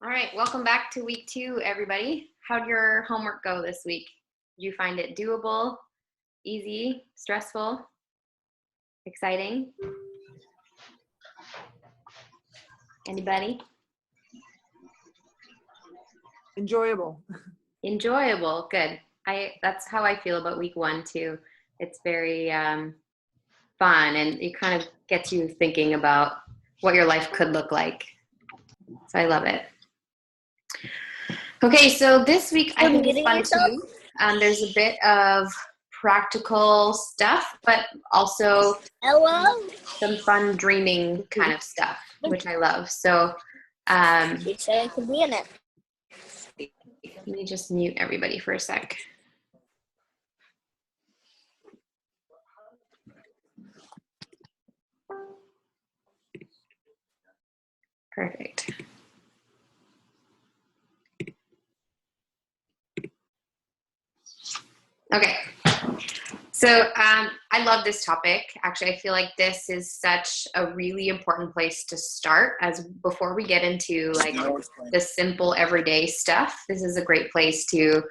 All right, welcome back to week 2, everybody. How'd your homework go this week? Did you find it doable, easy, stressful, exciting? Anybody? Enjoyable. Enjoyable, good. That's how I feel about week 1 too. It's very fun, and it kind of gets you thinking about what your life could look like. So I love it. Okay, so this week I think is fun too. There's a bit of practical stuff, but also some fun dreaming kind of stuff, which I love. So You said I could be in it. let me just mute everybody for a sec. Perfect. Okay, so I love this topic. Actually, I feel like this is such a really important place to start as before we get into like the simple everyday stuff. This is a great place to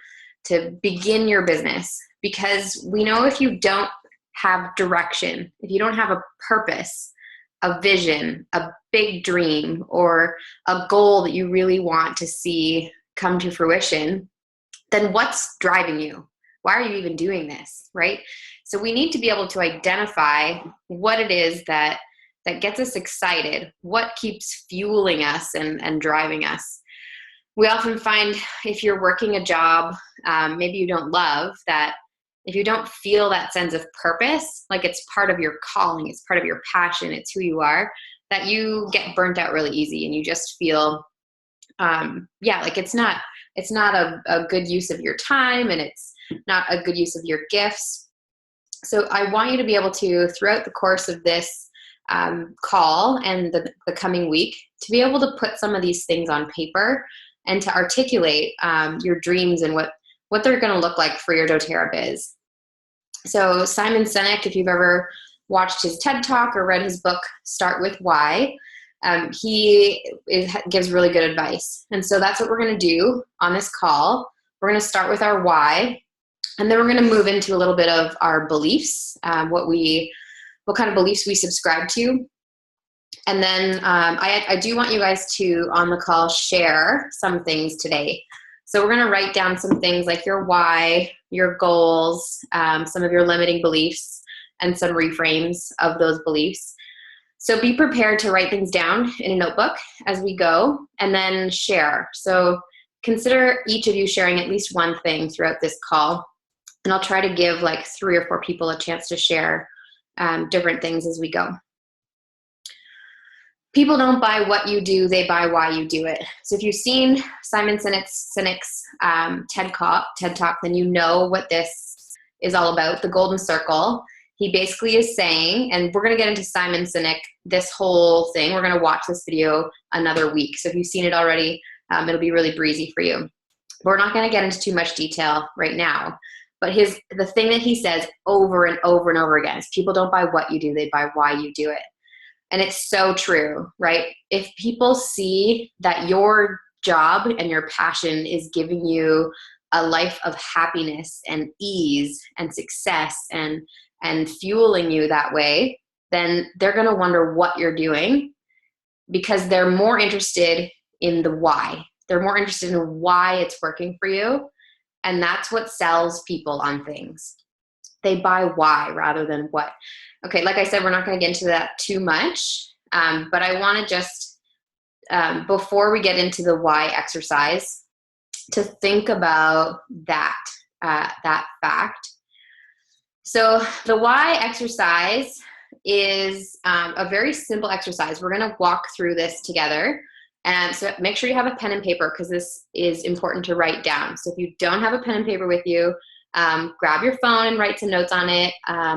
begin your business, because we know if you don't have direction, if you don't have a purpose, a vision, a big dream, or a goal that you really want to see come to fruition, then what's driving you? Why are you even doing this, right? So we need to be able to identify what it is that gets us excited, what keeps fueling us and driving us. We often find if you're working a job, maybe you don't love, that if you don't feel that sense of purpose, like it's part of your calling, it's part of your passion, it's who you are, that you get burnt out really easy and you just feel, like it's not a good use of your time, and it's not a good use of your gifts. So I want you to be able to, throughout the course of this call and the coming week, to be able to put some of these things on paper and to articulate your dreams and what they're going to look like for your doTERRA biz. So Simon Sinek, if you've ever watched his TED Talk or read his book, Start With Why, he gives really good advice. And so that's what we're going to do on this call. We're going to start with our why, and then we're going to move into a little bit of our beliefs, what kind of beliefs we subscribe to. And then I do want you guys to, on the call, share some things today. So we're going to write down some things like your why, your goals, some of your limiting beliefs, and some reframes of those beliefs. So be prepared to write things down in a notebook as we go, and then share. So consider each of you sharing at least one thing throughout this call. And I'll try to give like 3 or 4 people a chance to share different things as we go. People don't buy what you do, they buy why you do it. So if you've seen Simon Sinek's TED Talk, then you know what this is all about, the golden circle. He basically is saying, and we're going to get into Simon Sinek, this whole thing. We're going to watch this video another week. So if you've seen it already, it'll be really breezy for you. But we're not going to get into too much detail right now. But the thing that he says over and over and over again is people don't buy what you do, they buy why you do it. And it's so true, right? If people see that your job and your passion is giving you a life of happiness and ease and success and fueling you that way, then they're going to wonder what you're doing, because they're more interested in the why. They're more interested in why it's working for you. And that's what sells people on things. They buy why rather than what. Okay, like I said, we're not going to get into that too much, but I want to just, before we get into the why exercise, to think about that fact. So the why exercise is a very simple exercise. We're going to walk through this together. And so make sure you have a pen and paper, because this is important to write down. So if you don't have a pen and paper with you, grab your phone and write some notes on it,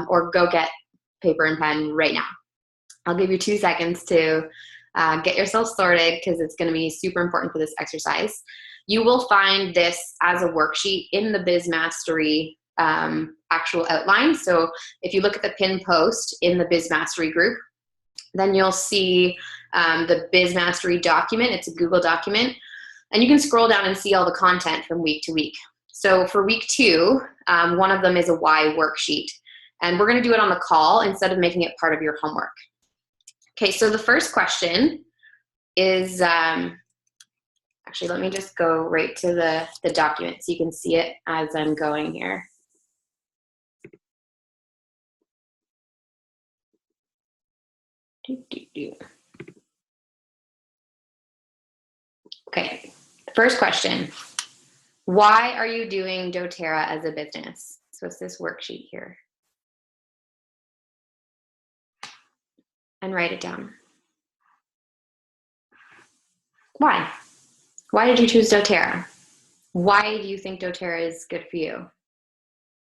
or go get paper and pen right now. I'll give you 2 seconds to get yourself sorted, because it's going to be super important for this exercise. You will find this as a worksheet in the Biz Mastery actual outline. So if you look at the pin post in the Biz Mastery group, then you'll see the Biz Mastery document. It's a Google document. And you can scroll down and see all the content from week to week. So for week 2, one of them is a why worksheet. And we're going to do it on the call instead of making it part of your homework. Okay, so the first question is, actually, let me just go right to the document so you can see it as I'm going here. Okay, first question. Why are you doing doTERRA as a business? So it's this worksheet here. And write it down. Why? Why did you choose doTERRA? Why do you think doTERRA is good for you?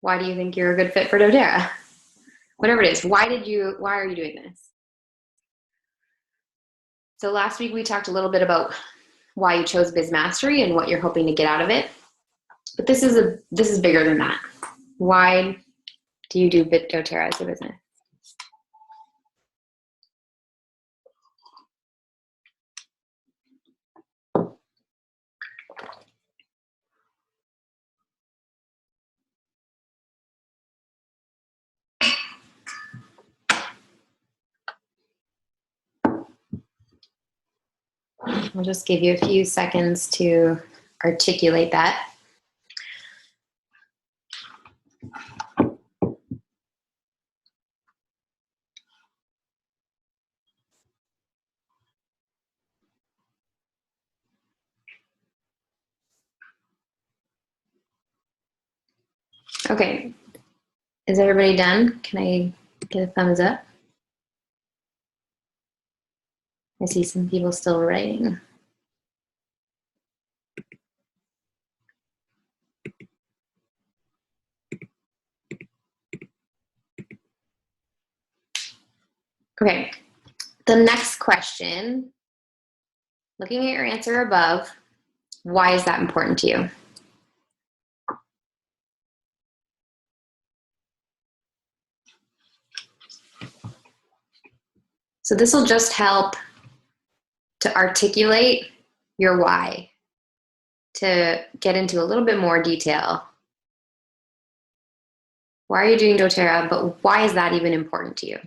Why do you think you're a good fit for doTERRA? Whatever it is, why are you doing this? So last week we talked a little bit about why you chose Biz Mastery and what you're hoping to get out of it. But this is bigger than that. Why do you do doTERRA as a business? I'll just give you a few seconds to articulate that. Okay, is everybody done? Can I get a thumbs up? I see some people still writing. Okay, the next question, looking at your answer above, why is that important to you? So this will just help to articulate your why, to get into a little bit more detail. Why are you doing doTERRA, but why is that even important to you?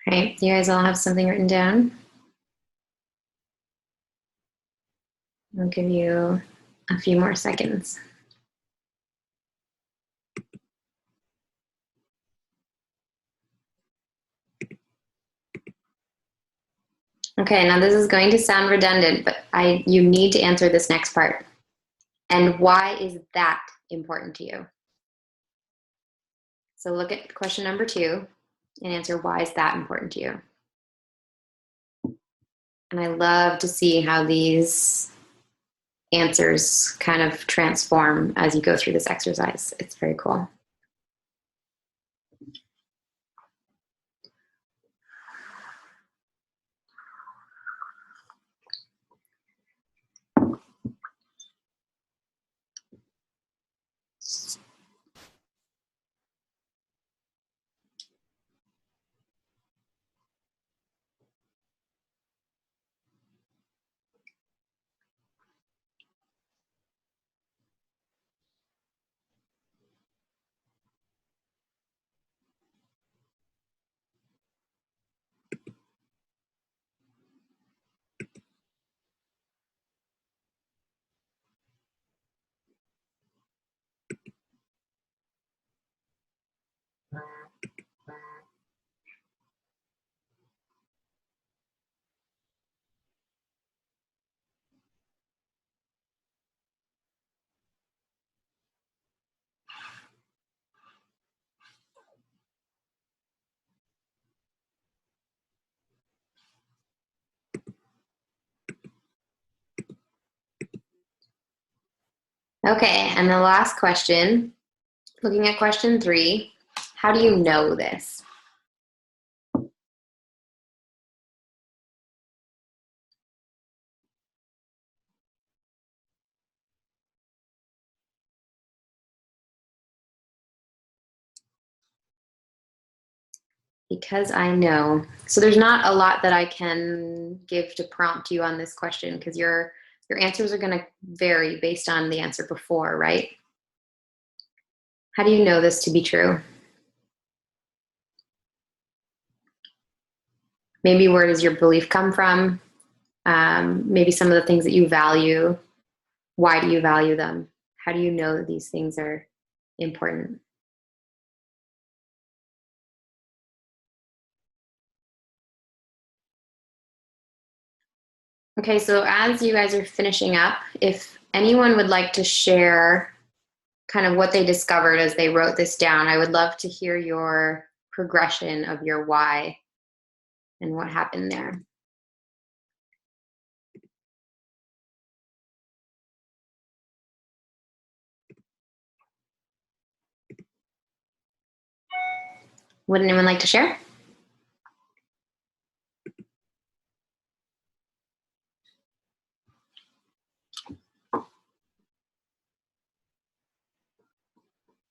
Okay, you guys all have something written down? I'll give you a few more seconds. Okay, now this is going to sound redundant, but you need to answer this next part. And why is that important to you? So look at question number 2 and answer why is that important to you? And I love to see how these answers kind of transform as you go through this exercise. It's very cool. Okay, and the last question, looking at question 3, how do you know this? Because I know. So there's not a lot that I can give to prompt you on this question because your answers are going to vary based on the answer before, right? How do you know this to be true? Maybe where does your belief come from? Maybe some of the things that you value. Why do you value them? How do you know that these things are important? Okay, so as you guys are finishing up, if anyone would like to share kind of what they discovered as they wrote this down, I would love to hear your progression of your why and what happened there. Would anyone like to share?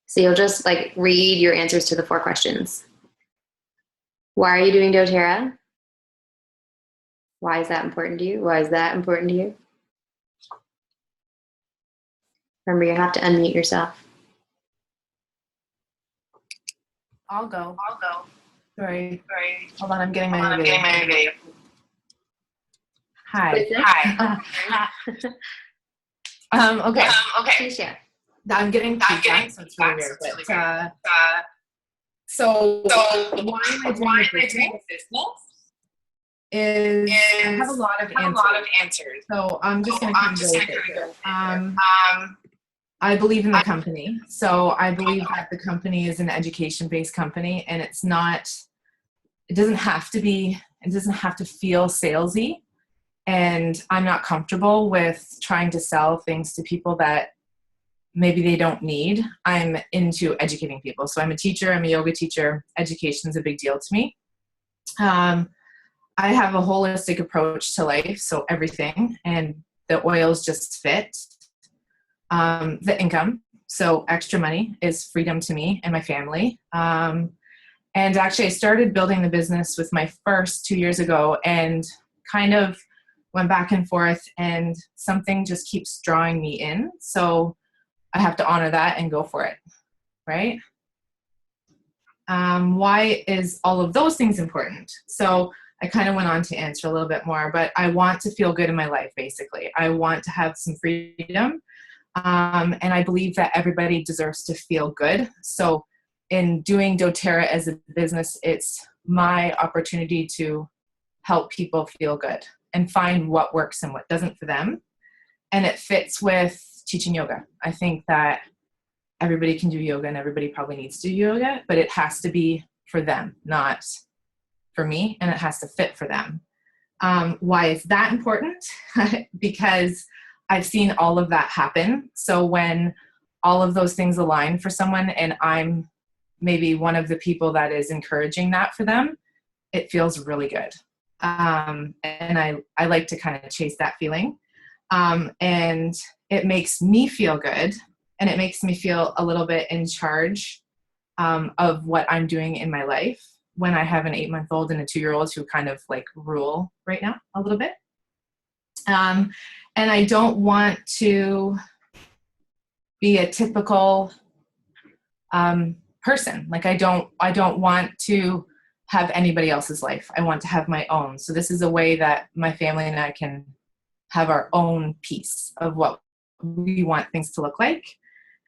So you'll just like read your answers to the 4 questions. Why are you doing doTERRA? Why is that important to you? Why is that important to you? Remember, you have to unmute yourself. I'll go. Sorry. Hold on, I'm getting my video. Hi. Okay. Please share. I'm getting feedback, so it's really weird. But, so why am I doing business? I have a lot of answers. So I'm just going to kind of go with it. I believe in the company. So I believe that the company is an education-based company, and it doesn't have to feel salesy. And I'm not comfortable with trying to sell things to people that maybe they don't need. I'm into educating people. So I'm a teacher, I'm a yoga teacher. Education is a big deal to me. I have a holistic approach to life, so everything, and the oils just fit. The income, so extra money is freedom to me and my family. And actually, I started building the business with my first 2 years ago and kind of went back and forth, and something just keeps drawing me in. So I have to honor that and go for it, right? Why is all of those things important? So I kind of went on to answer a little bit more, but I want to feel good in my life, basically. I want to have some freedom. And I believe that everybody deserves to feel good. So in doing doTERRA as a business, it's my opportunity to help people feel good and find what works and what doesn't for them. And it fits with teaching yoga. I think that everybody can do yoga and everybody probably needs to do yoga, but it has to be for them, not for me, and it has to fit for them. Why is that important? Because I've seen all of that happen. So when all of those things align for someone and I'm maybe one of the people that is encouraging that for them, it feels really good. And I like to kind of chase that feeling. And it makes me feel good, and it makes me feel a little bit in charge of what I'm doing in my life when I have an 8-month-old and a 2-year-old who kind of like rule right now a little bit. And I don't want to be a typical person. Like I don't want to have anybody else's life. I want to have my own. So this is a way that my family and I can have our own piece of what we want things to look like.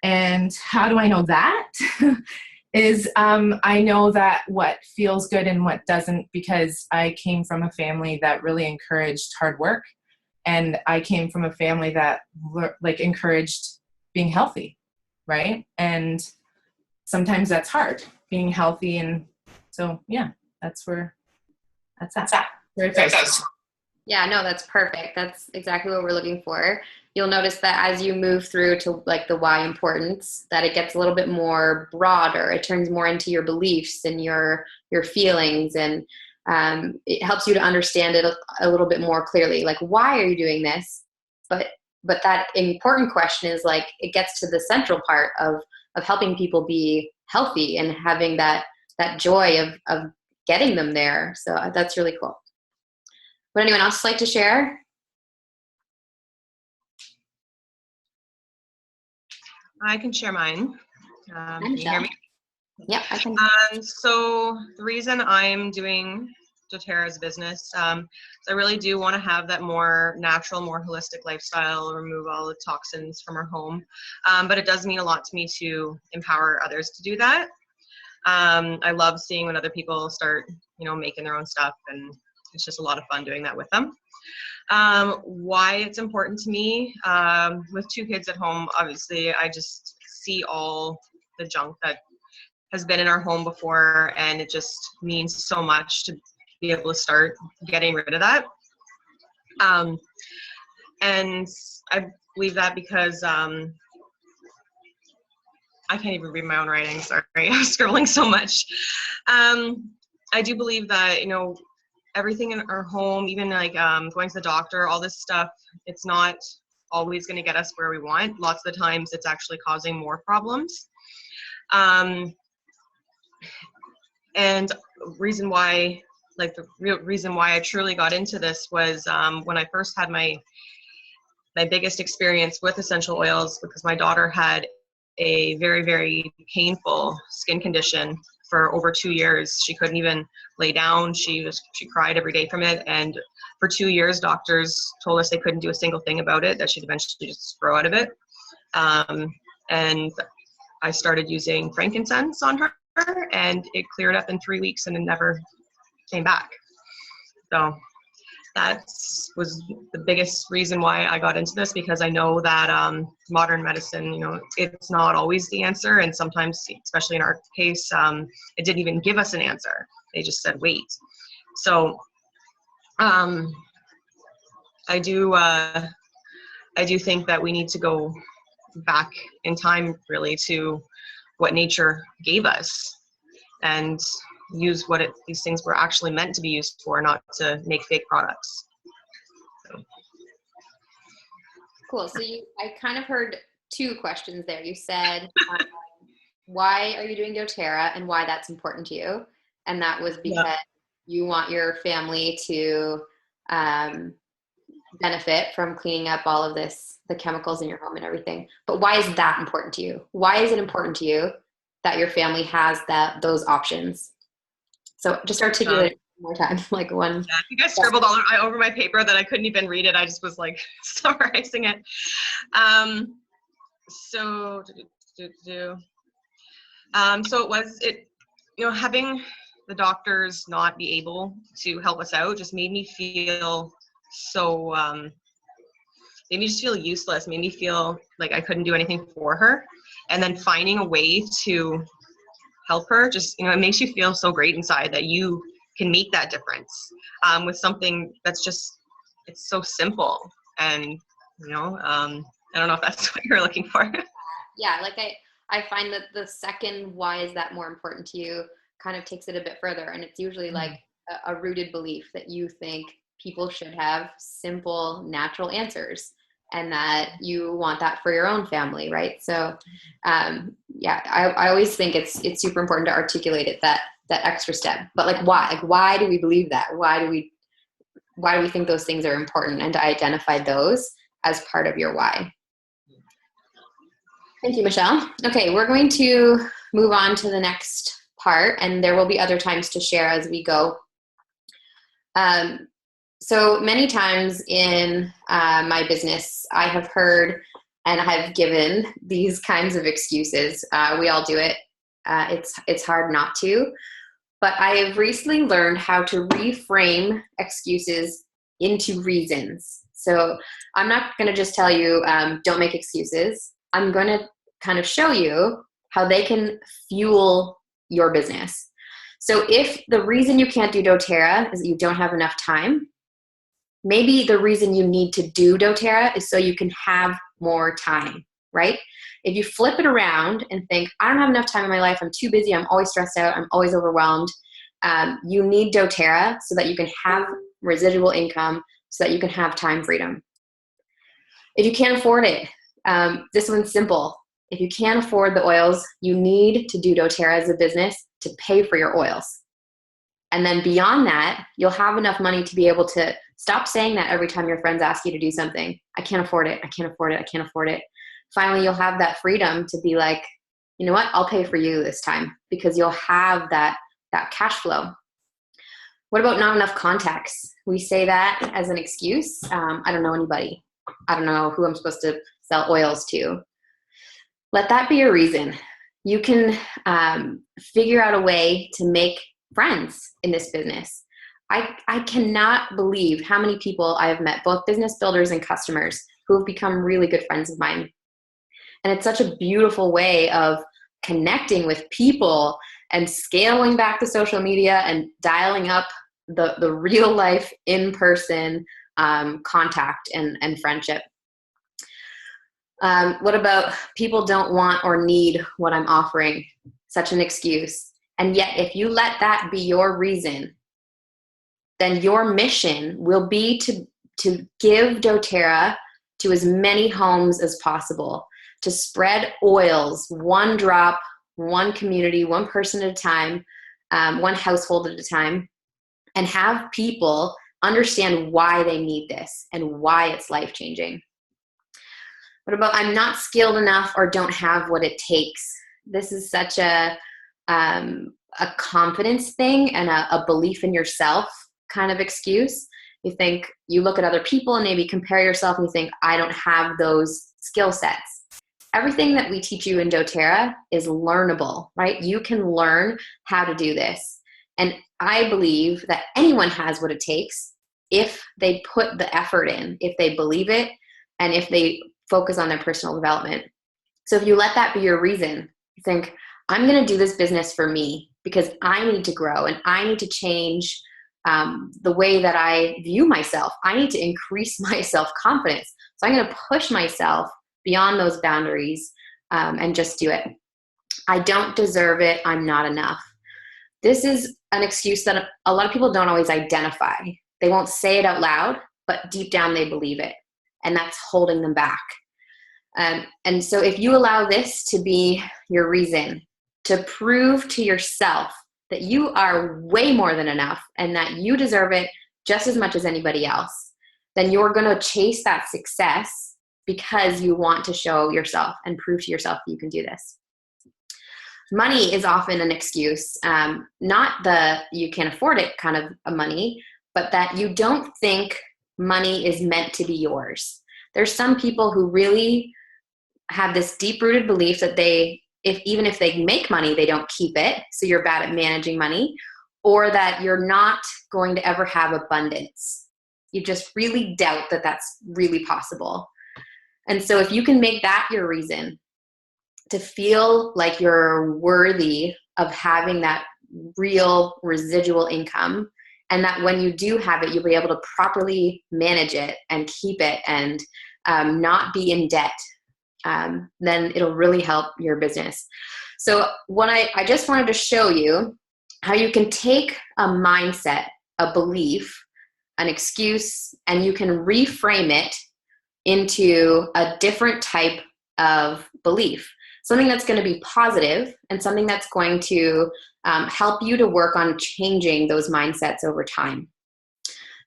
And how do I know that? is I know that what feels good and what doesn't, because I came from a family that really encouraged hard work. And I came from a family that like encouraged being healthy, right? And sometimes that's hard, being healthy. And so, yeah, that's that. Where it goes. Yeah, no, that's perfect. That's exactly what we're looking for. You'll notice that as you move through to like the why importance, that it gets a little bit more broader. It turns more into your beliefs and your feelings, and it helps you to understand it a little bit more clearly. Like, why are you doing this? But that important question is like it gets to the central part of helping people be healthy and having that joy of getting them there. So that's really cool. Would anyone else like to share? I can share mine. Can you hear me? Yep, I can. So the reason I'm doing doTERRA's business, is I really do want to have that more natural, more holistic lifestyle, remove all the toxins from our home. But it does mean a lot to me to empower others to do that. I love seeing when other people start, making their own stuff, and it's just a lot of fun doing that with them. Why it's important to me, with 2 kids at home, obviously I just see all the junk that has been in our home before, and it just means so much to be able to start getting rid of that. And I believe that because I can't even read my own writing, sorry, I'm scrolling so much. I do believe that, everything in our home, even like going to the doctor, all this stuff, it's not always going to get us where we want. Lots of the times it's actually causing more problems. And reason why, like the real reason why I truly got into this was when I first had my biggest experience with essential oils, because my daughter had a very, very painful skin condition for over 2 years. She couldn't even lay down. She cried every day from it. And for 2 years, doctors told us they couldn't do a single thing about it, that she'd eventually just grow out of it. And I started using frankincense on her, and it cleared up in 3 weeks and it never came back. So that was the biggest reason why I got into this, because I know that modern medicine, it's not always the answer. And sometimes, especially in our case, it didn't even give us an answer. They just said, wait. So I do think that we need to go back in time really to what nature gave us and use what these things were actually meant to be used for, not to make fake products. Cool. So I kind of heard 2 questions there. You said, why are you doing doTERRA and why that's important to you? And that was because you want your family to benefit from cleaning up all of the chemicals in your home and everything. But why is that important to you? Why is it important to you that your family has those options? So just articulate it one more time, like one. Yeah, I think I scribbled all over my paper that I couldn't even read it. I just was like summarizing it. So having the doctors not be able to help us out just made me feel so, made me just feel useless, made me feel like I couldn't do anything for her. And then finding a way to help her, just, it makes you feel so great inside that you can make that difference with something that's just, it's so simple. And, I don't know if that's what you're looking for. Yeah, like I find that the second why is that more important to you kind of takes it a bit further. And it's usually like a rooted belief that you think people should have simple, natural answers, and that you want that for your own family, right? So I always think it's super important to articulate it, that extra step. But like why? Like why do we believe that? Why do we think those things are important, and to identify those as part of your why. Thank you, Michelle. Okay, we're going to move on to the next part, and there will be other times to share as we go. So many times in my business, I have heard and I have given these kinds of excuses. We all do it. It's hard not to. But I have recently learned how to reframe excuses into reasons. So I'm not going to just tell you, don't make excuses. I'm going to kind of show you how they can fuel your business. So if the reason you can't do doTERRA is that you don't have enough time, Maybe the reason you need to do doTERRA is so you can have more time, right? If you flip it around and think, I don't have enough time in my life, I'm too busy, I'm always stressed out, I'm always overwhelmed, you need doTERRA so that you can have residual income, so that you can have time freedom. If you can't afford it, this one's simple. If you can't afford the oils, you need to do doTERRA as a business to pay for your oils. And then beyond that, you'll have enough money to be able to stop saying that every time your friends ask you to do something. I can't afford it, I can't afford it, I can't afford it. Finally, you'll have that freedom to be like, you know what, I'll pay for you this time, because you'll have that cash flow. What about not enough contacts? We say that as an excuse. I don't know anybody. I don't know who I'm supposed to sell oils to. Let that be a reason. You can figure out a way to make friends in this business. I cannot believe how many people I have met, both business builders and customers, who have become really good friends of mine. And it's such a beautiful way of connecting with people and scaling back to social media and dialing up the real life in-person contact and friendship. What about people don't want or need what I'm offering? Such an excuse. And yet, if you let that be your reason, then your mission will be to give doTERRA to as many homes as possible, to spread oils, one drop, one community, one person at a time, one household at a time, and have people understand why they need this and why it's life-changing. What about I'm not skilled enough or don't have what it takes? This is such a confidence thing and a belief in yourself kind of excuse. You think, you look at other people and maybe compare yourself and you think, I don't have those skill sets. Everything that we teach you in doTERRA is learnable, right? You can learn how to do this. And I believe that anyone has what it takes if they put the effort in, if they believe it, and if they focus on their personal development. So if you let that be your reason, you think, I'm going to do this business for me because I need to grow and I need to change the way that I view myself. I need to increase my self-confidence. So I'm going to push myself beyond those boundaries and just do it. I don't deserve it. I'm not enough. This is an excuse that a lot of people don't always identify. They won't say it out loud, but deep down they believe it. And that's holding them back. And so if you allow this to be your reason to prove to yourself that you are way more than enough and that you deserve it just as much as anybody else, then you're going to chase that success because you want to show yourself and prove to yourself that you can do this. Money is often an excuse, not the you can't afford it kind of a money, but that you don't think money is meant to be yours. There's some people who really have this deep-rooted belief that even if they make money, they don't keep it, so you're bad at managing money, or that you're not going to ever have abundance. You just really doubt that that's really possible. And so if you can make that your reason to feel like you're worthy of having that real residual income, and that when you do have it, you'll be able to properly manage it and keep it and not be in debt, then it'll really help your business. So what I just wanted to show you how you can take a mindset, a belief, an excuse, and you can reframe it into a different type of belief. Something that's going to be positive and something that's going to help you to work on changing those mindsets over time.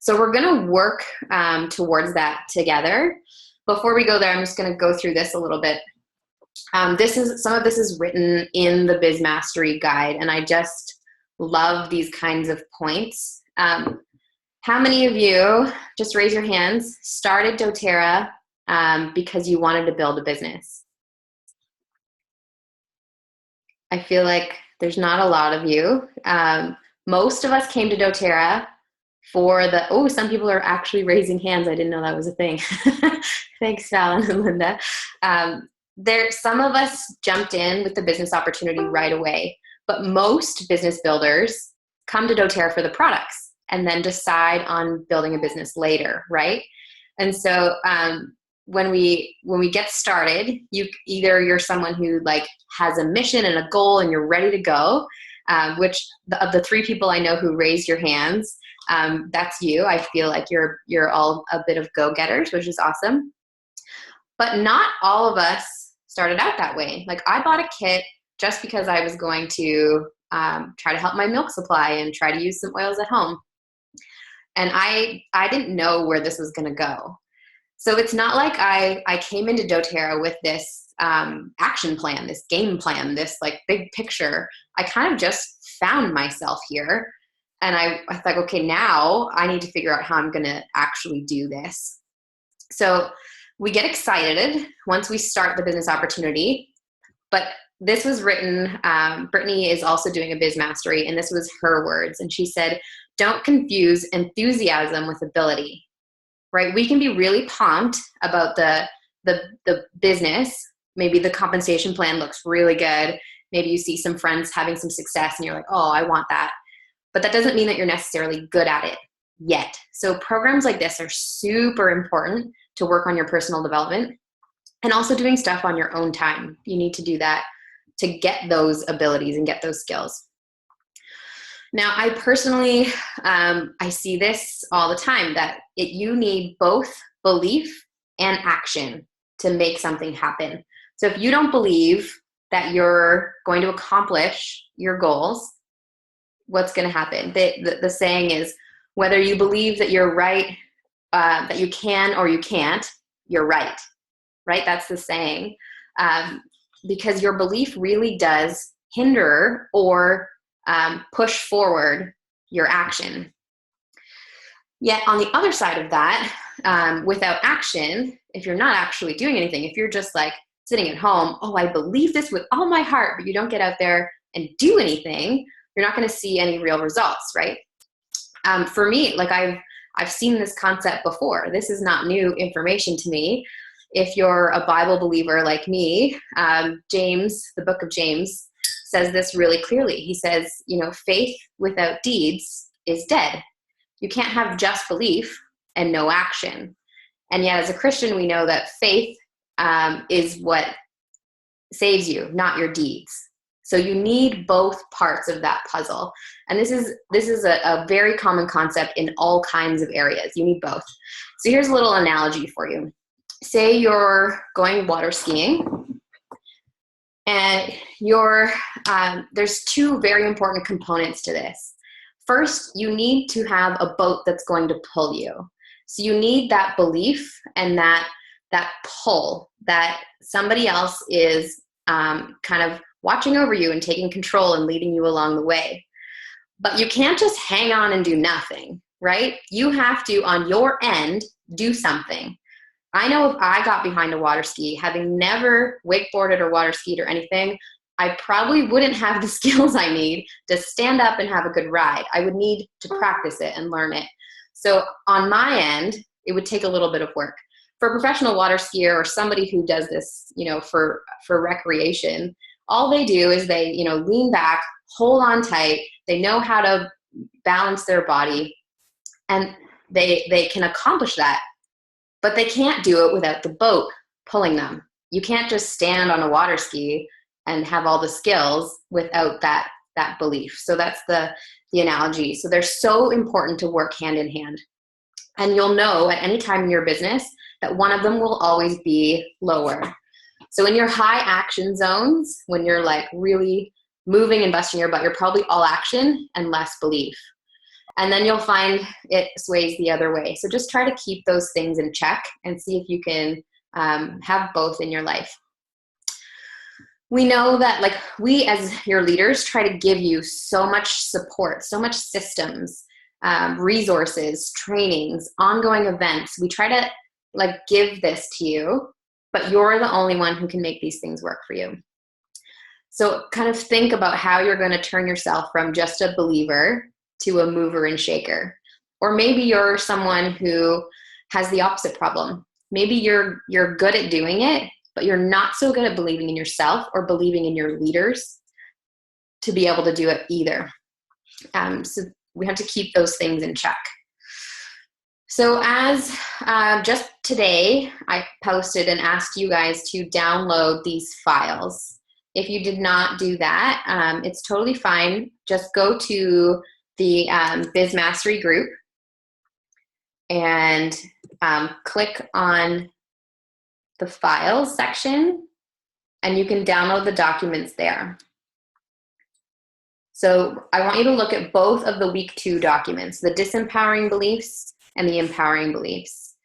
So we're going to work towards that together. Before we go there, I'm just going to go through this a little bit. Some of this is written in the Biz Mastery Guide, and I just love these kinds of points. How many of you, just raise your hands, started doTERRA because you wanted to build a business? I feel like there's not a lot of you. Most of us came to doTERRA for some people are actually raising hands. I didn't know that was a thing. Thanks, Fallon and Linda. Some of us jumped in with the business opportunity right away, but most business builders come to doTERRA for the products. and then decide on building a business later, right? And so when we get started, you're someone who like has a mission and a goal and you're ready to go, which of the 3 people I know who raised your hands, that's you. I feel like you're all a bit of go-getters, which is awesome. But not all of us started out that way. Like I bought a kit just because I was going to try to help my milk supply and try to use some oils at home. And I didn't know where this was going to go. So it's not like I came into doTERRA with this action plan, this game plan, this like big picture. I kind of just found myself here. And I thought, okay, now I need to figure out how I'm going to actually do this. So we get excited once we start the business opportunity. But this was written, Brittany is also doing a biz mastery, and this was her words. And she said, don't confuse enthusiasm with ability, right? We can be really pumped about the business. Maybe the compensation plan looks really good. Maybe you see some friends having some success and you're like, oh, I want that. But that doesn't mean that you're necessarily good at it yet. So programs like this are super important to work on your personal development and also doing stuff on your own time. You need to do that to get those abilities and get those skills. Now, I personally, I see this all the time, that you need both belief and action to make something happen. So if you don't believe that you're going to accomplish your goals, what's going to happen? The saying is, whether you believe that you're right, that you can or you can't, you're right, right? That's the saying. Because your belief really does hinder or push forward your action. Yet on the other side of that, without action, if you're not actually doing anything, if you're just like sitting at home, oh, I believe this with all my heart, but you don't get out there and do anything, you're not going to see any real results, right? For me, like I've seen this concept before. This is not new information to me. If you're a Bible believer like me, James, the book of James, says this really clearly. He says, faith without deeds is dead. You can't have just belief and no action. And yet as a Christian, we know that faith is what saves you, not your deeds. So you need both parts of that puzzle. And this is a very common concept in all kinds of areas. You need both. So here's a little analogy for you. Say you're going water skiing and there's 2 very important components to this. First, you need to have a boat that's going to pull you. So you need that belief and that pull, that somebody else is kind of watching over you and taking control and leading you along the way. But you can't just hang on and do nothing, right? You have to, on your end, do something. I know if I got behind a water ski, having never wakeboarded or water skied or anything, I probably wouldn't have the skills I need to stand up and have a good ride. I would need to practice it and learn it. So on my end, it would take a little bit of work. For a professional water skier or somebody who does this, for recreation, all they do is they, lean back, hold on tight. They know how to balance their body, and they can accomplish that. But they can't do it without the boat pulling them. You can't just stand on a water ski and have all the skills without that belief. So that's the analogy. So they're so important to work hand in hand. And you'll know at any time in your business that one of them will always be lower. So in your high action zones, when you're like really moving and busting your butt, you're probably all action and less belief. And then you'll find it sways the other way. So just try to keep those things in check and see if you can have both in your life. We know that we as your leaders try to give you so much support, so much systems, resources, trainings, ongoing events. We try to give this to you, but you're the only one who can make these things work for you. So kind of think about how you're going to turn yourself from just a believer to a mover and shaker. Or maybe you're someone who has the opposite problem. Maybe you're good at doing it, but you're not so good at believing in yourself or believing in your leaders to be able to do it either. So we have to keep those things in check. So as just today, I posted and asked you guys to download these files. If you did not do that, it's totally fine. Just go to the Biz Mastery group and click on the files section, and you can download the documents there. So I want you to look at both of the week 2 documents, the disempowering beliefs and the empowering beliefs.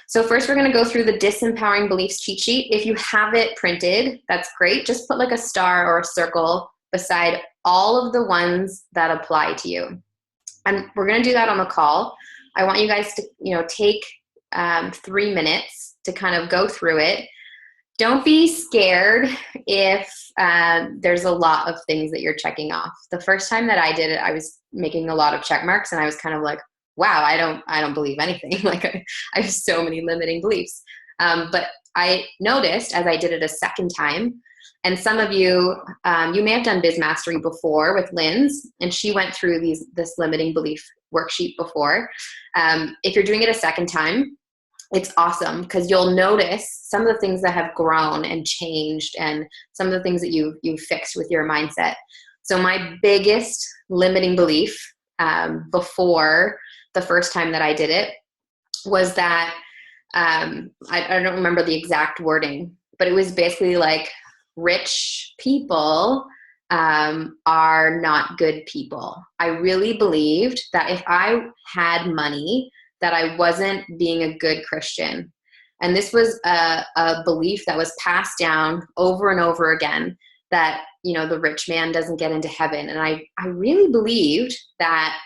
So first we're gonna go through the disempowering beliefs cheat sheet. If you have it printed, that's great. Just put like a star or a circle beside all of the ones that apply to you. And we're gonna do that on the call. I want you guys to, take 3 minutes to kind of go through it. Don't be scared if there's a lot of things that you're checking off. The first time that I did it, I was making a lot of check marks, and I was kind of like, wow, I don't believe anything. Like I have so many limiting beliefs. But I noticed as I did it a second time, and some of you, you may have done Biz Mastery before with Lynn's, and she went through this limiting belief worksheet before. If you're doing it a second time, it's awesome because you'll notice some of the things that have grown and changed and some of the things that you've fixed with your mindset. So my biggest limiting belief before the first time that I did it was that, I don't remember the exact wording, but it was basically like rich people are not good people. I really believed that if I had money, that I wasn't being a good Christian. And this was a belief that was passed down over and over again, that, the rich man doesn't get into heaven. And I really believed that,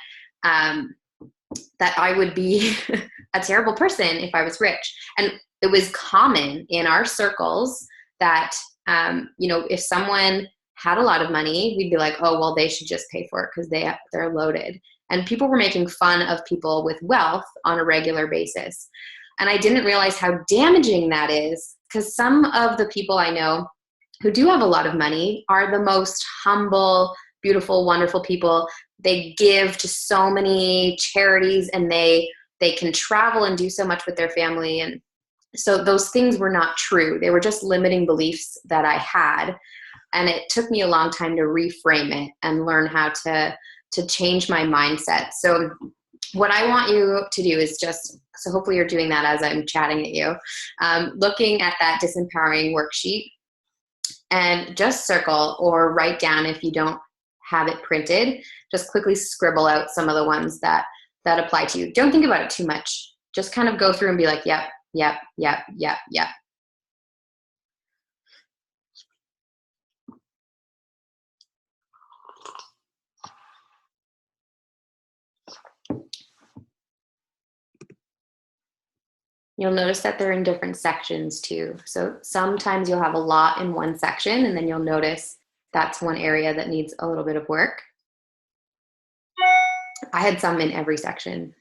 that I would be a terrible person if I was rich. And it was common in our circles that, if someone had a lot of money, we'd be like, oh, well, they should just pay for it because they're loaded. And people were making fun of people with wealth on a regular basis. And I didn't realize how damaging that is, because some of the people I know who do have a lot of money are the most humble, beautiful, wonderful people. They give to so many charities, and they can travel and do so much with their family. And so those things were not true. They were just limiting beliefs that I had. And it took me a long time to reframe it and learn how to change my mindset. So what I want you to do is so hopefully you're doing that as I'm chatting at you, looking at that disempowering worksheet, and just circle or write down, if you don't have it printed, just quickly scribble out some of the ones that apply to you. Don't think about it too much. Just kind of go through and be like, yep, yep, yep, yep, yep. You'll notice that they're in different sections too. So sometimes you'll have a lot in one section, and then you'll notice that's one area that needs a little bit of work. I had some in every section.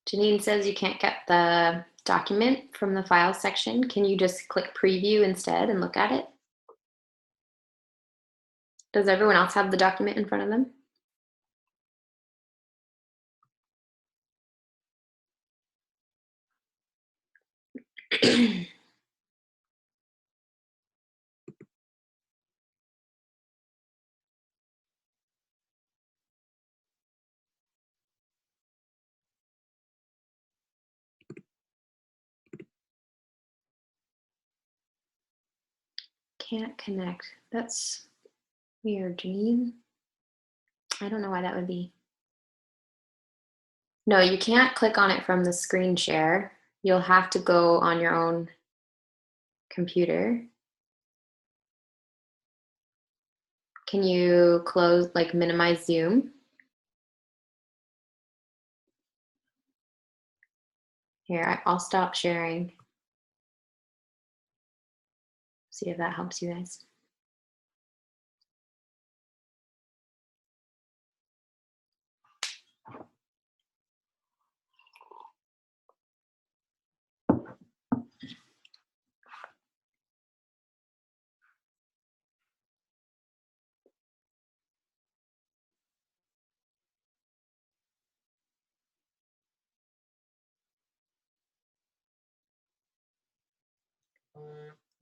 Janine says you can't get the document from the files section. Can you just click preview instead and look at it? Does everyone else have the document in front of them? Can't connect. That's weird, Janine. I don't know why that would be. No, you can't click on it from the screen share. You'll have to go on your own computer. Can you close, like minimize Zoom? Here, I'll stop sharing. See if that helps you guys.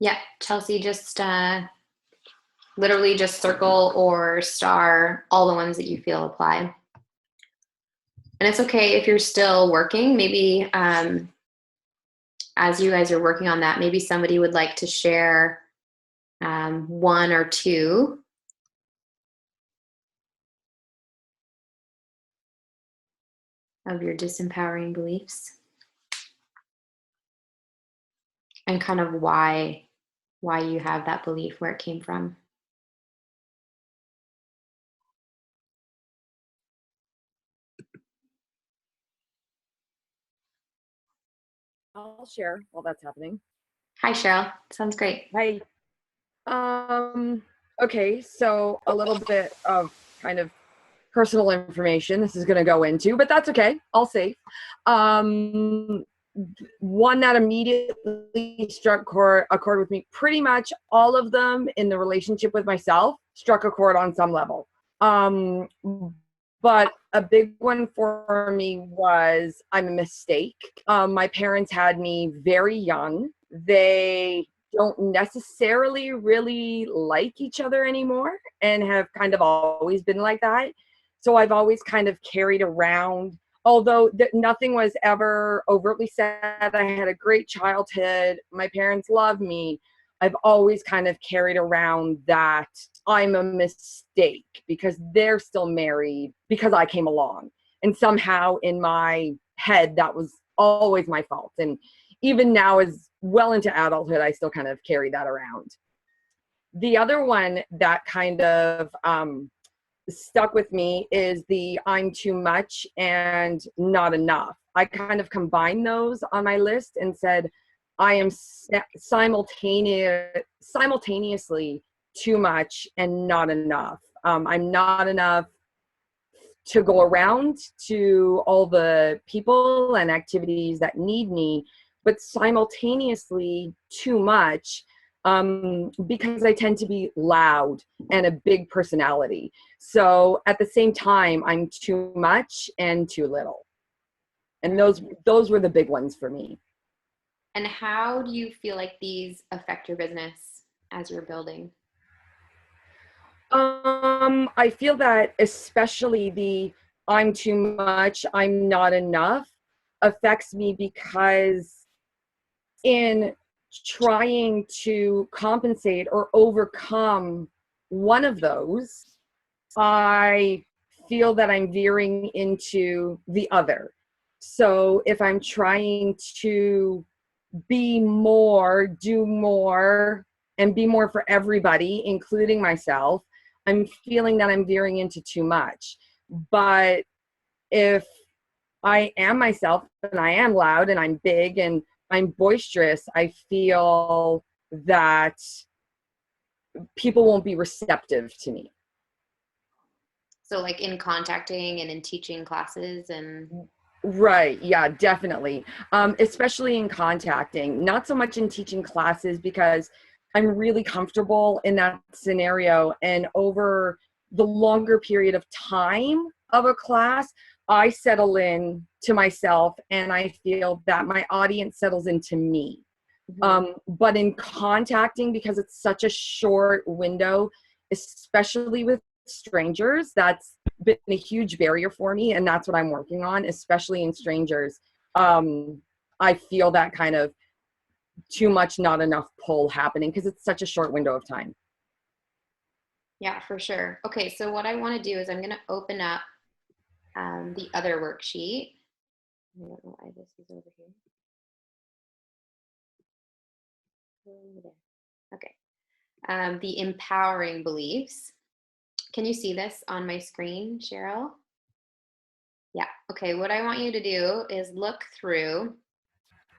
Yeah, Chelsea, just literally just circle or star all the ones that you feel apply. And it's okay if you're still working, maybe as you guys are working on that, maybe somebody would like to share one or two of your disempowering beliefs and kind of why you have that belief, where it came from. I'll share while that's happening. Hi, Cheryl. Sounds great. Hi. Okay, so a little bit of kind of personal information this is going to go into, but that's okay. I'll save. One that immediately struck a chord with me. Pretty much all of them in the relationship with myself struck a chord on some level. But a big one for me was I'm a mistake. My parents had me very young. They don't necessarily really like each other anymore and have kind of always been like that. So I've always kind of carried around, although nothing was ever overtly said. I had a great childhood. My parents love me. I've always kind of carried around that I'm a mistake because they're still married because I came along. And somehow in my head, that was always my fault. And even now, as well into adulthood, I still kind of carry that around. The other one that kind of stuck with me is the I'm too much and not enough. I kind of combined those on my list and said, I am simultaneously too much and not enough. I'm not enough to go around to all the people and activities that need me, but simultaneously too much because I tend to be loud and a big personality. So at the same time, I'm too much and too little. And those were the big ones for me. And how do you feel like these affect your business as you're building? I feel that especially the I'm too much, I'm not enough affects me because in trying to compensate or overcome one of those, I feel that I'm veering into the other. So if I'm trying to be more, do more, and be more for everybody, including myself, I'm feeling that I'm veering into too much. But if I am myself and I am loud and I'm big and I'm boisterous, I feel that people won't be receptive to me. So like in contacting and in teaching classes and... Right. Yeah, definitely. Especially in contacting, not so much in teaching classes because I'm really comfortable in that scenario. And over the longer period of time of a class, I settle in to myself and I feel that my audience settles into me. But in contacting, because it's such a short window, especially with strangers, that's been a huge barrier for me, and that's what I'm working on, especially in strangers. I feel that kind of too much, not enough pull happening because it's such a short window of time. Yeah, for sure. Okay, so what I want to do is I'm going to open up the other worksheet. I don't know why this is over here. Okay. The empowering beliefs. Can you see this on my screen, Cheryl? Yeah. Okay, what I want you to do is look through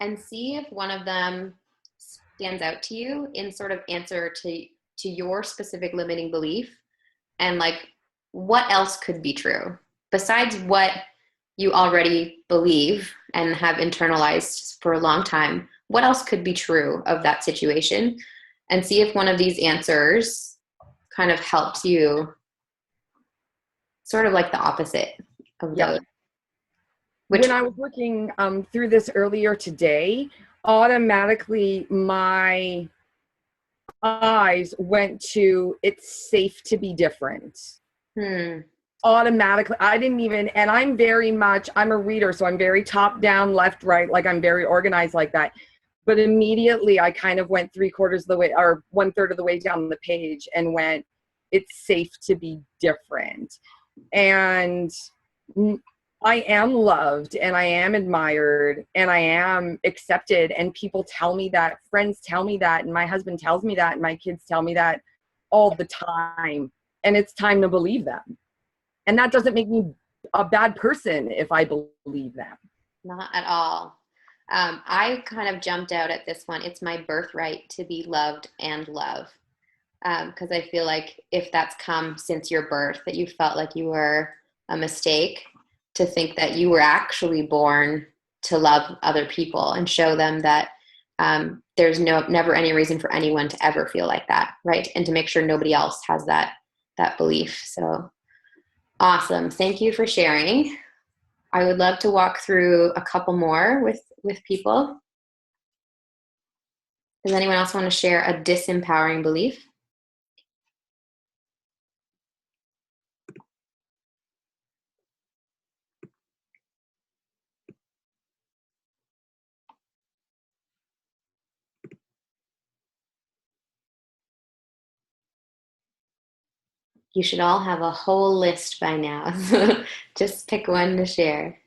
and see if one of them stands out to you in sort of answer to your specific limiting belief, and like what else could be true besides what you already believe and have internalized for a long time. What else could be true of that situation? And see if one of these answers kind of helps you, sort of like the opposite of Yeah. those. When I was looking through this earlier today, automatically my eyes went to it's safe to be different. Automatically, I didn't even, and I'm a reader, so I'm very top down, left, right, like I'm very organized like that. But immediately I kind of went 3/4 of the way or 1/3 of the way down the page and went, it's safe to be different. And I am loved and I am admired and I am accepted, and people tell me that, friends tell me that, and my husband tells me that, and my kids tell me that all the time. And it's time to believe them. And that doesn't make me a bad person if I believe them. Not at all. I kind of jumped out at this one. It's my birthright to be loved and love. Because I feel like if that's come since your birth, that you felt like you were a mistake, to think that you were actually born to love other people and show them that there's never any reason for anyone to ever feel like that, right? And to make sure nobody else has that belief. So awesome. Thank you for sharing. I would love to walk through a couple more with people. Does anyone else want to share a disempowering belief? You should all have a whole list by now. Just pick one to share.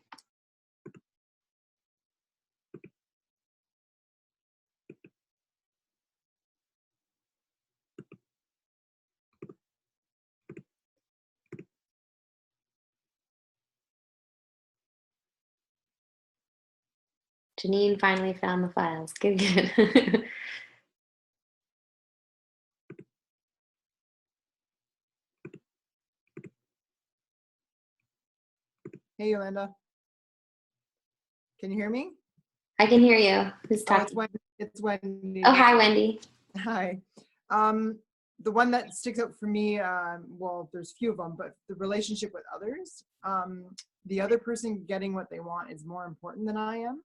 Janine finally found the files. Good, good. Hey, Yolanda. Can you hear me? I can hear you. Who's talking? It's Wendy. Oh, hi, Wendy. Hi. The one that sticks out for me, well, there's a few of them, but the relationship with others. The other person getting what they want is more important than I am.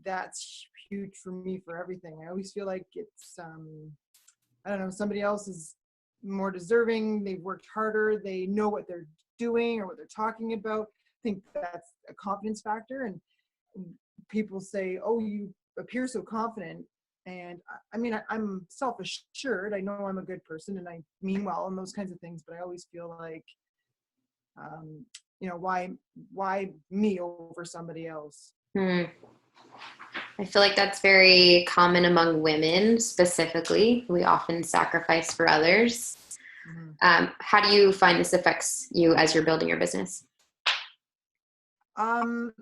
That's huge for me for everything. I always feel like it's, I don't know, somebody else is more deserving. They've worked harder. They know what they're doing or what they're talking about. I think that's a confidence factor. And people say, oh, you appear so confident. And I mean, I'm self-assured. I know I'm a good person and I mean well and those kinds of things, but I always feel like, you know, why me over somebody else? I feel like that's very common among women specifically. We often sacrifice for others. How do you find this affects you as you're building your business? Again,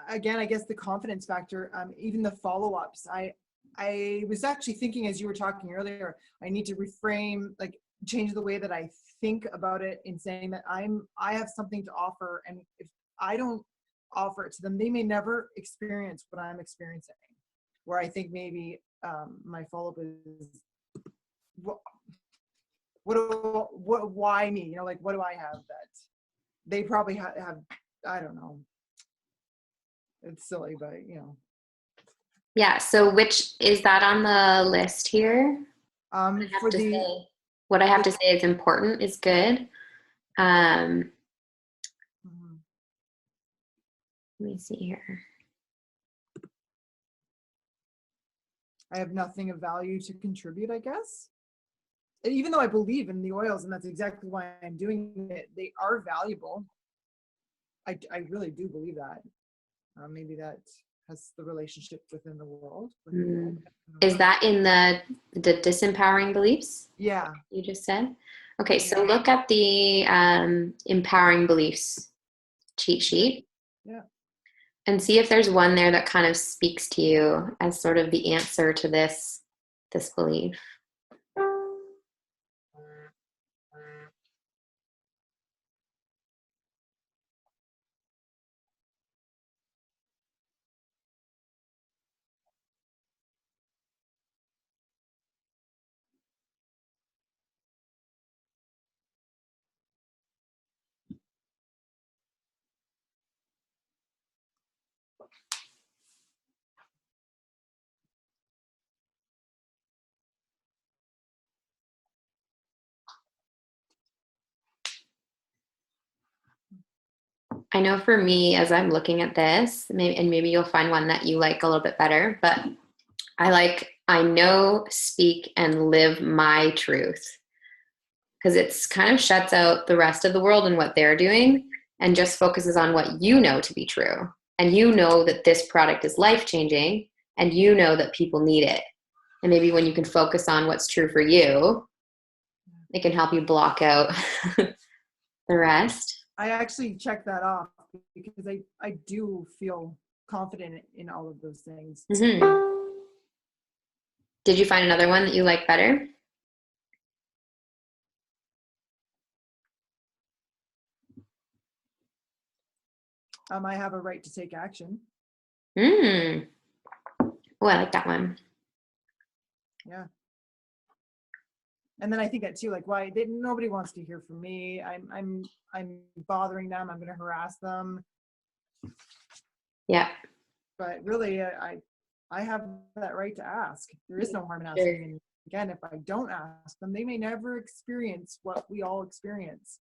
I guess the confidence factor, even the follow-ups. I was actually thinking as you were talking earlier, I need to reframe, like change the way that I think about it in saying that I have something to offer, and if I don't offer it to them, they may never experience what I'm experiencing. Where I think maybe my follow-up is, why me? You know, like what do I have that they probably have? I don't know. It's silly, but you know. Yeah. So which is that on the list here? What I have to say is important is good. Let me see here. I have nothing of value to contribute, I guess. Even though I believe in the oils, and that's exactly why I'm doing it, they are valuable. I really do believe that. Maybe that has the relationship within the world. Is that in the disempowering beliefs? Yeah. You just said? Okay, so look at the empowering beliefs cheat sheet. Yeah. And see if there's one there that kind of speaks to you as sort of the answer to this belief. I know for me, as I'm looking at this, maybe you'll find one that you like a little bit better, but I know, speak, and live my truth. Because it's kind of shuts out the rest of the world and what they're doing and just focuses on what you know to be true. And you know that this product is life-changing and you know that people need it. And maybe when you can focus on what's true for you, it can help you block out the rest. I actually checked that off because I do feel confident in all of those things. Mm-hmm. Did you find another one that you like better? I have a right to take action. Oh, I like that one. Yeah. And then I think that too, like nobody wants to hear from me. I'm bothering them. I'm going to harass them. Yeah. But really, I have that right to ask. There is no harm in asking. Sure. And again, if I don't ask them, they may never experience what we all experience.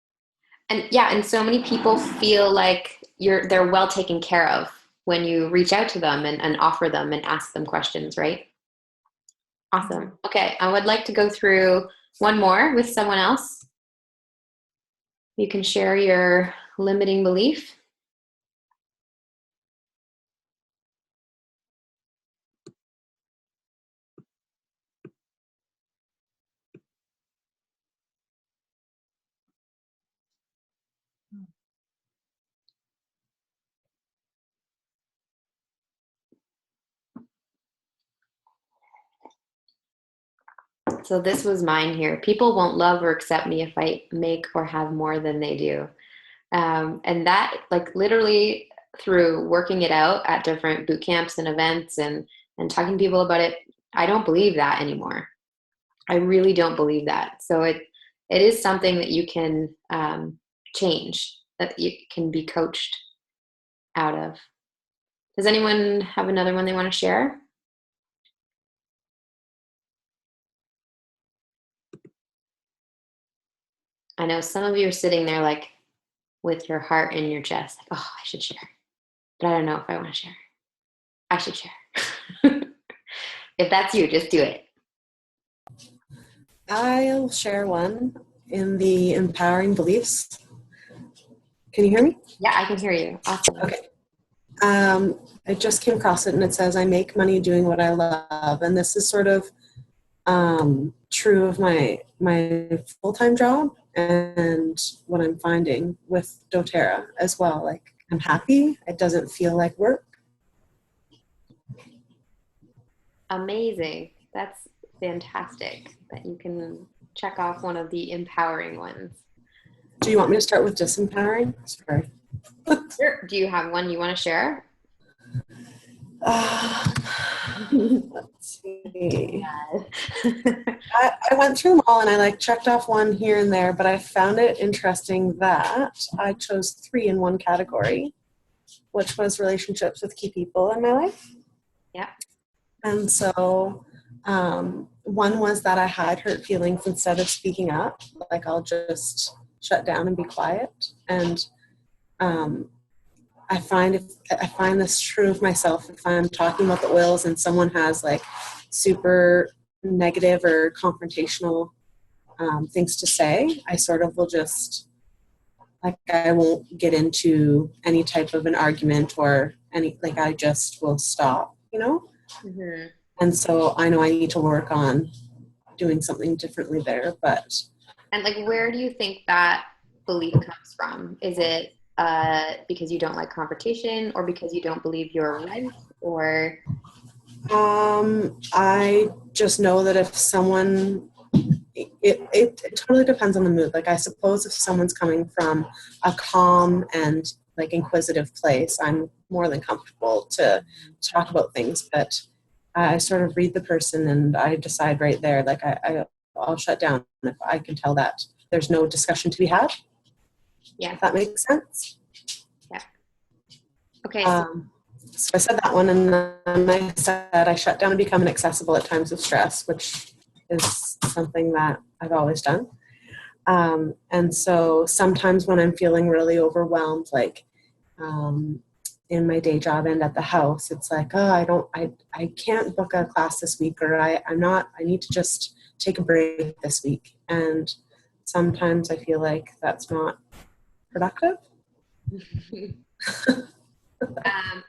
And so many people feel like they're well taken care of when you reach out to them and offer them and ask them questions, right? Awesome. Okay, I would like to go through one more with someone else. You can share your limiting belief. So this was mine here. People won't love or accept me if I make or have more than they do. And that, like, literally through working it out at different boot camps and events and talking to people about it, I don't believe that anymore. I really don't believe that. So it is something that you can change, that you can be coached out of. Does anyone have another one they want to share? I know some of you are sitting there like with your heart in your chest, like, oh, I should share. But I don't know if I want to share. I should share. If that's you, just do it. I'll share one in the empowering beliefs. Can you hear me? Yeah, I can hear you. Awesome. Okay. I just came across it and it says, I make money doing what I love. And this is sort of true of my full-time job and what I'm finding with doTERRA as well. Like, I'm happy. It doesn't feel like work. Amazing. That's fantastic that you can check off one of the empowering ones. Do you want me to start with disempowering? Sorry. Sure. Do you have one you want to share? Let's see. I went through them all and I checked off one here and there, but I found it interesting that I chose 3 in one category, which was relationships with key people in my life. Yeah. And so one was that I had hurt feelings instead of speaking up. Like, I'll just shut down and be quiet. And I find this true of myself. If I'm talking about the oils and someone has super negative or confrontational things to say, I sort of will just I won't get into any type of an argument or I just will stop, Mm-hmm. And so I know I need to work on doing something differently there. And where do you think that belief comes from? Is it because you don't like confrontation, or because you don't believe you're right, or? I just know that if someone, it totally depends on the mood. Like, I suppose if someone's coming from a calm and like inquisitive place, I'm more than comfortable to talk about things, but I sort of read the person and I decide right there, like I'll shut down if I can tell that there's no discussion to be had. Yeah. If that makes sense. Yeah. Okay. So I said that one, and then I said I shut down and become inaccessible at times of stress, which is something that I've always done. And so sometimes when I'm feeling really overwhelmed, like in my day job and at the house, it's like, oh, I can't book a class this week, or I need to just take a break this week. And sometimes I feel like that's not productive.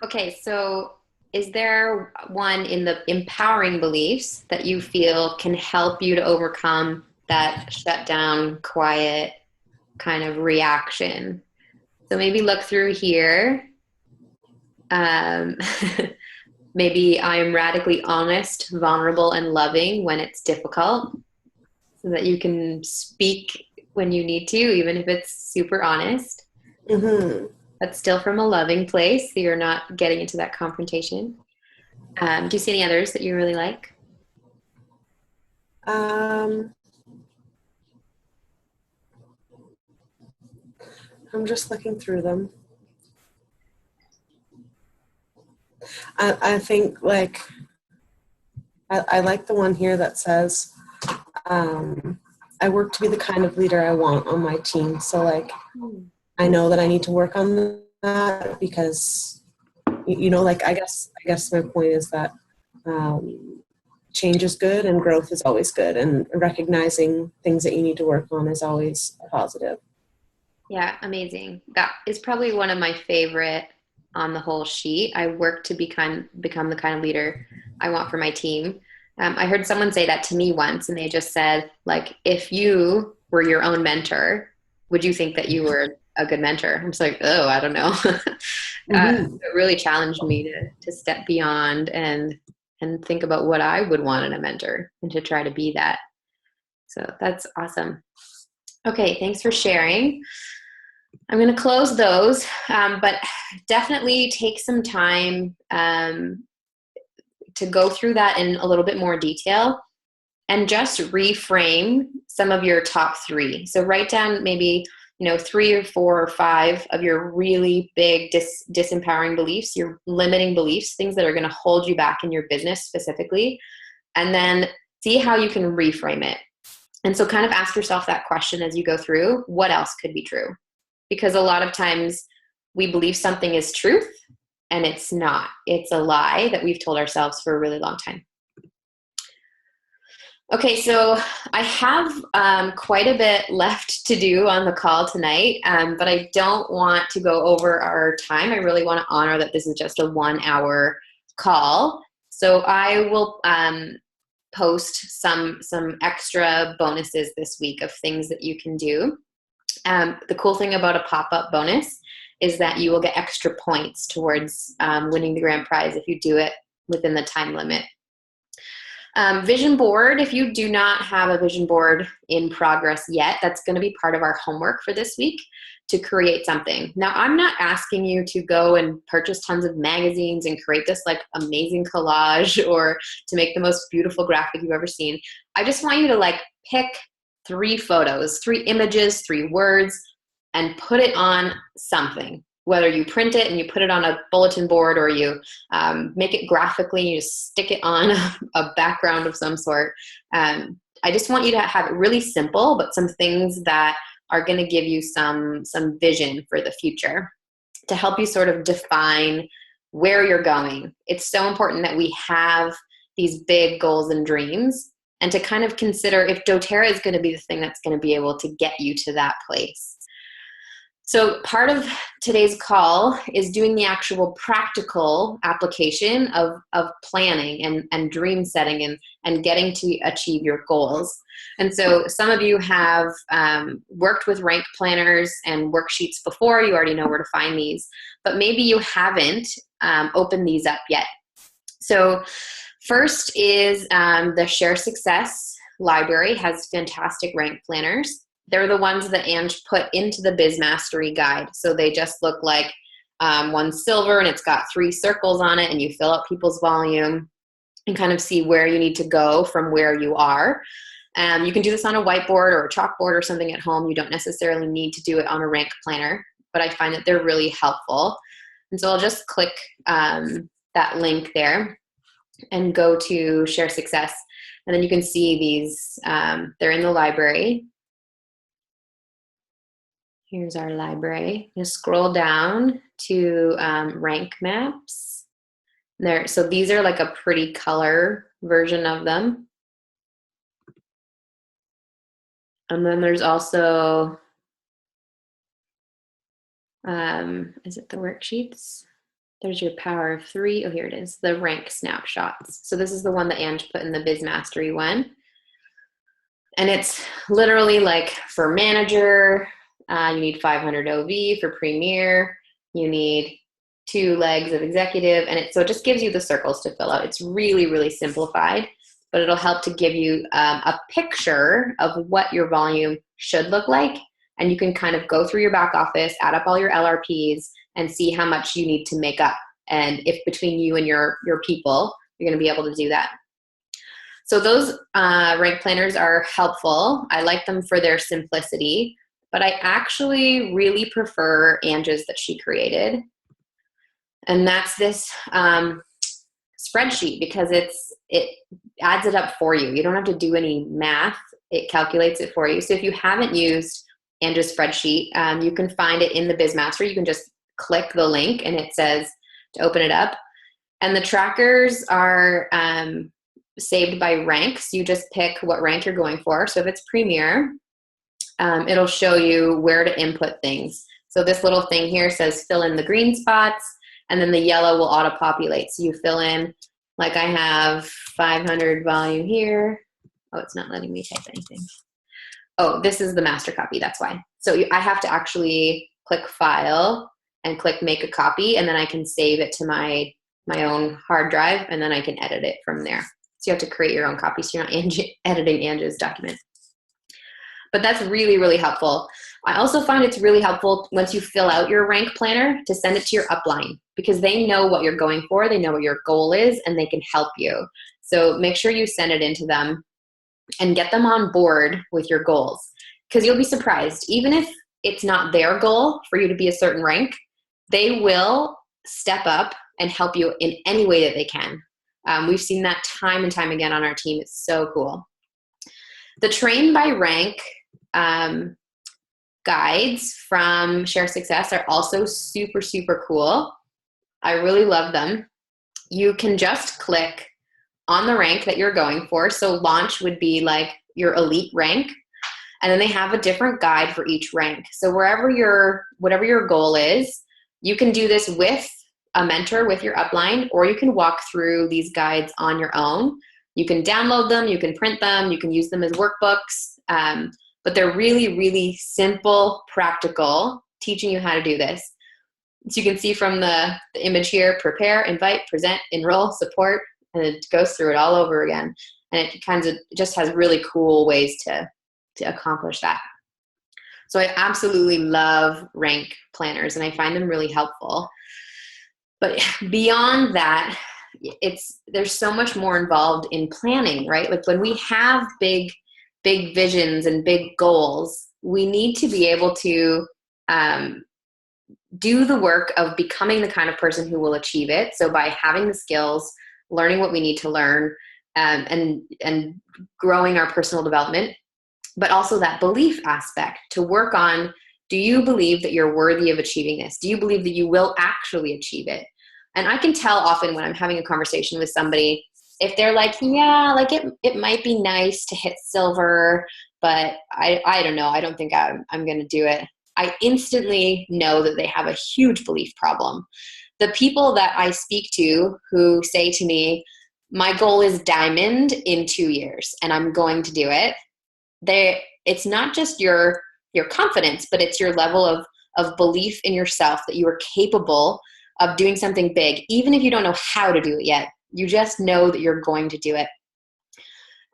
Okay, so is there one in the empowering beliefs that you feel can help you to overcome that shut down, quiet kind of reaction? So maybe look through here. Maybe I'm radically honest, vulnerable, and loving when it's difficult, so that you can speak when you need to, even if it's super honest. Mm-hmm. That's still from a loving place, so you're not getting into that confrontation. Do you see any others that you really like? I'm just looking through them. I think like I like the one here that says I work to be the kind of leader I want on my team. So like I know that I need to work on that, because like I guess my point is that change is good and growth is always good, and recognizing things that you need to work on is always a positive. Yeah, amazing. That is probably one of my favorite on the whole sheet. I work to become the kind of leader I want for my team. I heard someone say that to me once, and they just said, like, if you were your own mentor, would you think that you were a good mentor? I'm just like, oh, I don't know. It really challenged me to step beyond and think about what I would want in a mentor, and to try to be that. So that's awesome. Okay, thanks for sharing. I'm going to close those, but definitely take some time to go through that in a little bit more detail, and just reframe some of your top 3. So write down maybe 3 or 4 or 5 of your really big disempowering beliefs, your limiting beliefs, things that are going to hold you back in your business specifically, and then see how you can reframe it. And so kind of ask yourself that question as you go through: what else could be true? Because a lot of times we believe something is truth, and it's not. It's a lie that we've told ourselves for a really long time. Okay, so I have quite a bit left to do on the call tonight, but I don't want to go over our time. I really want to honor that this is just a 1-hour call. So I will post some extra bonuses this week of things that you can do. The cool thing about a pop-up bonus is that you will get extra points towards winning the grand prize if you do it within the time limit. Vision board, if you do not have a vision board in progress yet, that's going to be part of our homework for this week, to create something. Now, I'm not asking you to go and purchase tons of magazines and create this like amazing collage, or to make the most beautiful graphic you've ever seen. I just want you to like pick 3 photos, 3 images, 3 words, and put it on something. Whether you print it and you put it on a bulletin board, or you make it graphically and you just stick it on a background of some sort. I just want you to have it really simple, but some things that are going to give you some vision for the future, to help you sort of define where you're going. It's so important that we have these big goals and dreams, and to kind of consider if doTERRA is going to be the thing that's going to be able to get you to that place. So part of today's call is doing the actual practical application of planning and dream setting and getting to achieve your goals. And so some of you have worked with rank planners and worksheets before. You already know where to find these, but maybe you haven't opened these up yet. So first is the Share Success library has fantastic rank planners. They're the ones that Ange put into the Biz Mastery guide. So they just look like one's silver and it's got 3 circles on it, and you fill out people's volume and kind of see where you need to go from where you are. You can do this on a whiteboard or a chalkboard or something at home. You don't necessarily need to do it on a rank planner, but I find that they're really helpful. And so I'll just click that link there and go to Share Success. And then you can see these, they're in the library. Here's our library. You scroll down to rank maps. There, so these are like a pretty color version of them. And then there's also, is it the worksheets? There's your power of 3. Oh, here it is, the rank snapshots. So this is the one that Ange put in the Biz Mastery one. And it's literally like for manager, you need 500 OV. For premier, you need 2 legs of executive. And so it just gives you the circles to fill out. It's really, really simplified, but it'll help to give you a picture of what your volume should look like. And you can kind of go through your back office, add up all your LRPs, and see how much you need to make up. And if between you and your people, you're going to be able to do that. So those rank planners are helpful. I like them for their simplicity, but I actually really prefer Ange's that she created. And that's this spreadsheet, because it adds it up for you. You don't have to do any math. It calculates it for you. So if you haven't used Ange's spreadsheet, you can find it in the Biz Mastery. You can just click the link and it says to open it up. And the trackers are saved by ranks. You just pick what rank you're going for. So if it's Premier, it'll show you where to input things. So this little thing here says fill in the green spots, and then the yellow will auto-populate. So you fill in, like I have 500 volume here. Oh, it's not letting me type anything. Oh, this is the master copy, that's why. So I have to actually click File and click Make a Copy, and then I can save it to my own hard drive, and then I can edit it from there. So you have to create your own copy, so you're not editing Ange's document. But that's really, really helpful. I also find it's really helpful once you fill out your rank planner to send it to your upline, because they know what you're going for, they know what your goal is, and they can help you. So make sure you send it into them and get them on board with your goals, because you'll be surprised. Even if it's not their goal for you to be a certain rank, they will step up and help you in any way that they can. We've seen that time and time again on our team. It's so cool. The Train by Rank guides from Share Success are also super, super cool. I really love them. You can just click on the rank that you're going for. So launch would be like your elite rank. And then they have a different guide for each rank. So whatever your goal is, you can do this with a mentor, with your upline, or you can walk through these guides on your own. You can download them, you can print them, you can use them as workbooks, but they're really, really simple, practical, teaching you how to do this. So you can see from the image here, prepare, invite, present, enroll, support, and it goes through it all over again. And it kind of just has really cool ways to accomplish that. So I absolutely love rank planners, and I find them really helpful. But beyond that, there's so much more involved in planning, right? Like when we have big visions and big goals, we need to be able to do the work of becoming the kind of person who will achieve it. So by having the skills, learning what we need to learn, and growing our personal development, but also that belief aspect to work on. Do you believe that you're worthy of achieving this? Do you believe that you will actually achieve it? And I can tell often when I'm having a conversation with somebody, if they're like, yeah, like it might be nice to hit silver, but I don't know. I don't think I'm going to do it. I instantly know that they have a huge belief problem. The people that I speak to who say to me, my goal is diamond in 2 years and I'm going to do it, it's not just your confidence, but it's your level of belief in yourself that you are capable of doing something big, even if you don't know how to do it yet. You just know that you're going to do it.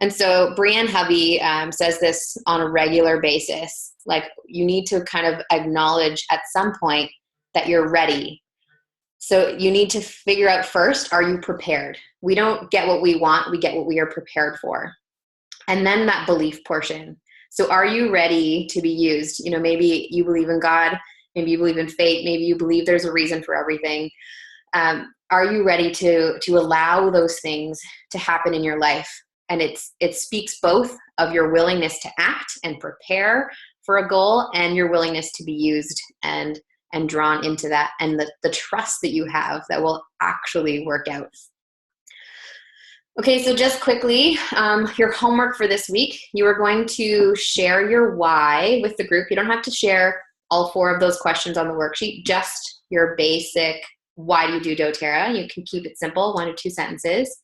And so Brianne Hovey says this on a regular basis. Like, you need to kind of acknowledge at some point that you're ready. So you need to figure out first, are you prepared? We don't get what we want, we get what we are prepared for. And then that belief portion. So are you ready to be used? You know, maybe you believe in God, maybe you believe in fate, maybe you believe there's a reason for everything. Are you ready to allow those things to happen in your life? And it speaks both of your willingness to act and prepare for a goal and your willingness to be used and drawn into that, and the trust that you have that will actually work out. Okay, so just quickly, your homework for this week, you are going to share your why with the group. You don't have to share all 4 of those questions on the worksheet, just your basic, why do you do doTERRA? You can keep it simple, 1 to 2 sentences.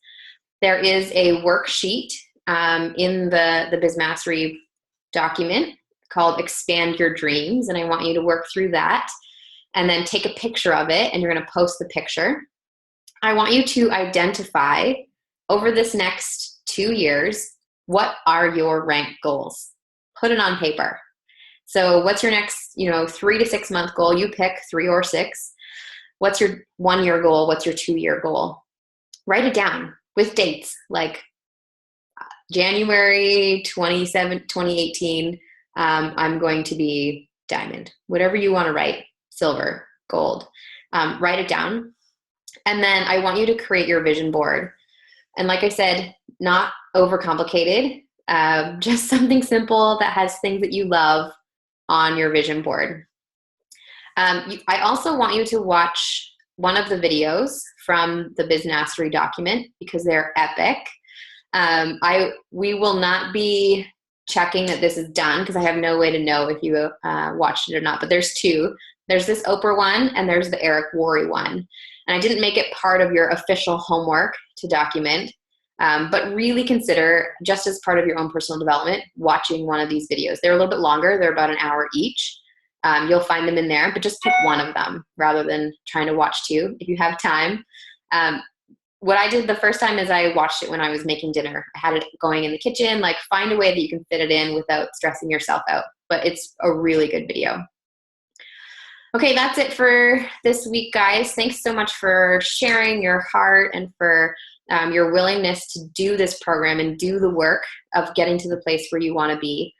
There is a worksheet in the Biz Mastery document called Expand Your Dreams, and I want you to work through that and then take a picture of it, and you're going to post the picture. I want you to identify over this next 2 years, what are your rank goals? Put it on paper. So what's your next, 3 to 6 month goal? You pick 3 or 6. What's your 1 year goal? What's your 2 year goal? Write it down with dates, like January 27, 2018, I'm going to be diamond. Whatever you want to write, silver, gold. Write it down. And then I want you to create your vision board. And like I said, not overcomplicated, just something simple that has things that you love on your vision board. I also want you to watch one of the videos from the Biz Mastery document because they're epic. We will not be checking that this is done because I have no way to know if you watched it or not, but there's 2. There's this Oprah one and there's the Eric Worre one. And I didn't make it part of your official homework to document, but really consider, just as part of your own personal development, watching one of these videos. They're a little bit longer. They're about an hour each. You'll find them in there, but just pick one of them rather than trying to watch 2 if you have time. What I did the first time is I watched it when I was making dinner. I had it going in the kitchen, like find a way that you can fit it in without stressing yourself out. But it's a really good video. Okay, that's it for this week, guys. Thanks so much for sharing your heart and for your willingness to do this program and do the work of getting to the place where you want to be.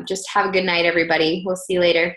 Just have a good night, everybody. We'll see you later.